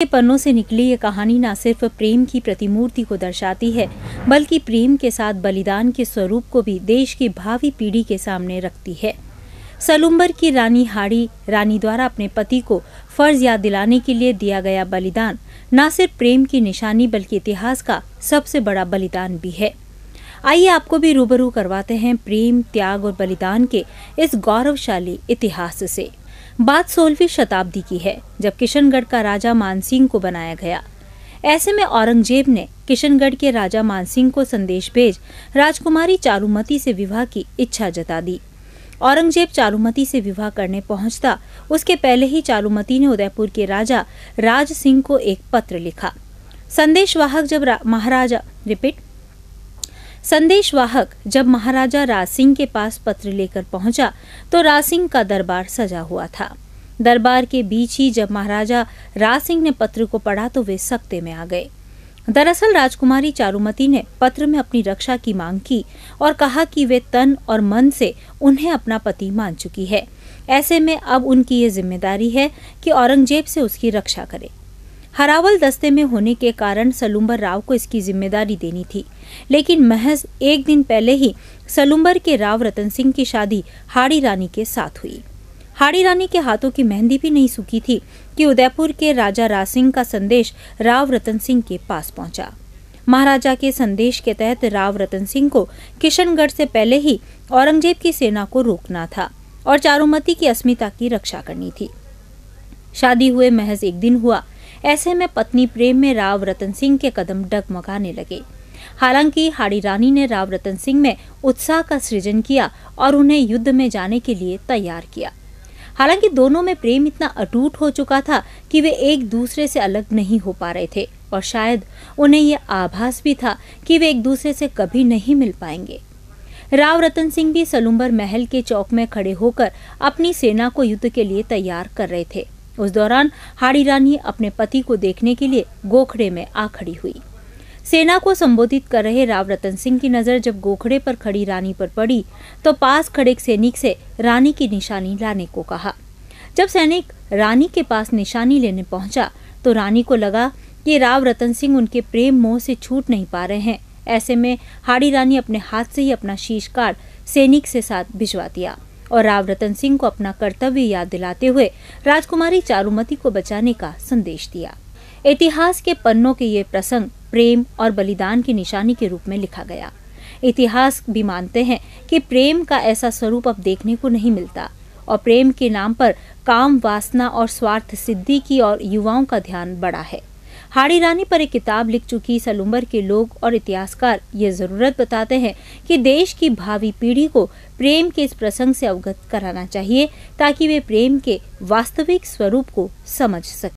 के पन्नों से निकली ये कहानी न सिर्फ प्रेम की प्रतिमूर्ति को दर्शाती है, बल्कि प्रेम के साथ बलिदान के स्वरूप को भी देश की भावी पीढ़ी के सामने रखती है। सलुम्बर की रानी हाड़ी रानी द्वारा अपने पति को फर्ज याद दिलाने के लिए दिया गया बलिदान न सिर्फ प्रेम की निशानी बल्कि इतिहास का सबसे बड़ा बलिदान भी है। आइए आपको भी रूबरू करवाते हैं प्रेम, त्याग और बलिदान के इस गौरवशाली इतिहास से। बात 16वीं शताब्दी की है, जब किशनगढ़ का राजा मानसिंह को बनाया गया। ऐसे में औरंगजेब ने किशनगढ़ के राजा मानसिंह को संदेश भेज राजकुमारी चारुमती से विवाह की इच्छा जता दी। औरंगजेब चारुमती से विवाह करने पहुंचता, उसके पहले ही चारुमती ने उदयपुर के राजा राज सिंह को एक पत्र लिखा। संदेशवाहक जब महाराजा राज सिंह के पास पत्र लेकर पहुंचा तो राज सिंह का दरबार सजा हुआ था। दरबार के बीच ही जब महाराजा राज सिंह ने पत्र को पढ़ा तो वे सकते में आ गए। दरअसल राजकुमारी चारुमती ने पत्र में अपनी रक्षा की मांग की और कहा कि वे तन और मन से उन्हें अपना पति मान चुकी है। ऐसे में अब उनकी ये जिम्मेदारी है कि औरंगजेब से उसकी रक्षा करे। हरावल दस्ते में होने के कारण सलुम्बर राव को इसकी जिम्मेदारी देनी थी, लेकिन महज एक दिन पहले ही सलुम्बर के राव रतन सिंह की शादी हाड़ी रानी के साथ हुई। हाड़ी रानी के हाथों की मेहंदी भी नहीं सूखी थी कि उदयपुर के राजा राज सिंह का संदेश राव रतन सिंह के पास पहुंचा। महाराजा के संदेश के तहत राव रतन सिंह को किशनगढ़ से पहले ही औरंगजेब की सेना को रोकना था और चारुमती की अस्मिता की रक्षा करनी थी। शादी हुए महज एक दिन हुआ। ऐसे में पत्नी प्रेम में राव रतन सिंह के कदम डगमगाने लगे। हालांकि हाड़ी रानी ने राव रतन सिंह में उत्साह का सृजन किया और उन्हें युद्ध में जाने के लिए तैयार किया। हालांकि दोनों में प्रेम इतना अटूट हो चुका था कि वे एक दूसरे से अलग नहीं हो पा रहे थे और शायद उन्हें ये आभास भी था कि वे एक दूसरे से कभी नहीं मिल पाएंगे। राव रतन सिंह भी सलुम्बर महल के चौक में खड़े होकर अपनी सेना को युद्ध के लिए तैयार कर रहे थे। उस दौरान हाड़ी रानी अपने पति को देखने के लिए गोखड़े में आ खड़ी हुई। सेना को संबोधित कर रहे राव रतन सिंह की नजर जब गोखड़े पर खड़ी रानी पर पड़ी तो पास खड़े एक सैनिक से रानी की निशानी लाने को कहा। जब सैनिक रानी के पास निशानी लेने पहुंचा तो रानी को लगा कि राव रतन सिंह उनके प्रेम मोह से छूट नहीं पा रहे हैं। ऐसे में हाड़ी रानी अपने हाथ से ही अपना शीश काट सैनिक से साथ भिजवा दिया और राव रतन सिंह को अपना कर्तव्य याद दिलाते हुए राजकुमारी चारुमती को बचाने का संदेश दिया। इतिहास के पन्नों के ये प्रसंग प्रेम और बलिदान की निशानी के रूप में लिखा गया। इतिहास भी मानते हैं कि प्रेम का ऐसा स्वरूप अब देखने को नहीं मिलता और प्रेम के नाम पर काम, वासना और स्वार्थ सिद्धि की और युवाओं का ध्यान बढ़ा है। हाड़ी रानी पर एक किताब लिख चुकी सलुम्बर के लोग और इतिहासकार ये जरूरत बताते हैं कि देश की भावी पीढ़ी को प्रेम के इस प्रसंग से अवगत कराना चाहिए ताकि वे प्रेम के वास्तविक स्वरूप को समझ सके।